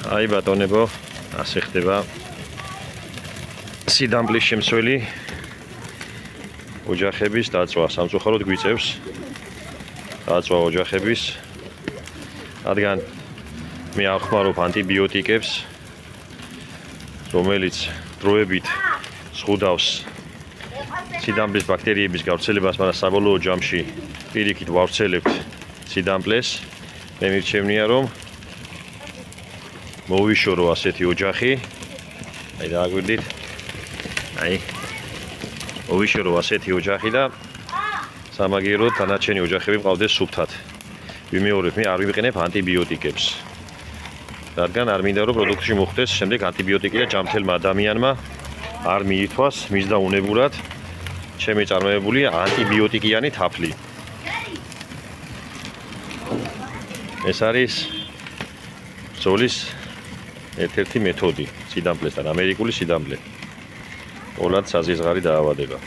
აი ბატონებო, ასე ხდება სიდამპლის შემცველი ოჯახების დაწვა. სამწუხაროდ გვიწევს დაწვა ოჯახების, რადგან მე ახმარობ ანტიბიოტიკებს, რომელიც დროებით ზღუდავს სიდამპლის ბაქტერიების გავრცელებას, მაგრამ საბოლოო ჯამში პირიქით ვავრცელებთ სიდამპლეს. მე მირჩევნია, რომ მოვიშორო ასეთი ოჯახი. აი დააგვირდით. აი მოვიშორო ასეთი ოჯახი და სამაგიეროდ დანარჩენი ოჯახები მყავდეს სუფთად. ვიმეორებ, მე არ ვიყენებ ანტიბიოტიკებს. რადგან არ მინდა რომ პროდუქტში მოხდეს შემდეგ ანტიბიოტიკი და ჯანმრთელმა ადამიანმა არ მიითვას მისდაუნებურად ჩემი წარმოებულია ანტიბიოტიკიანი თაფლი. ეს არის ბრძოლის ერთ-ერთი მეთოდი სიდამპლესთან, ამერიკული სიდამპლე. ყოველად საზიზღარი დაავადება.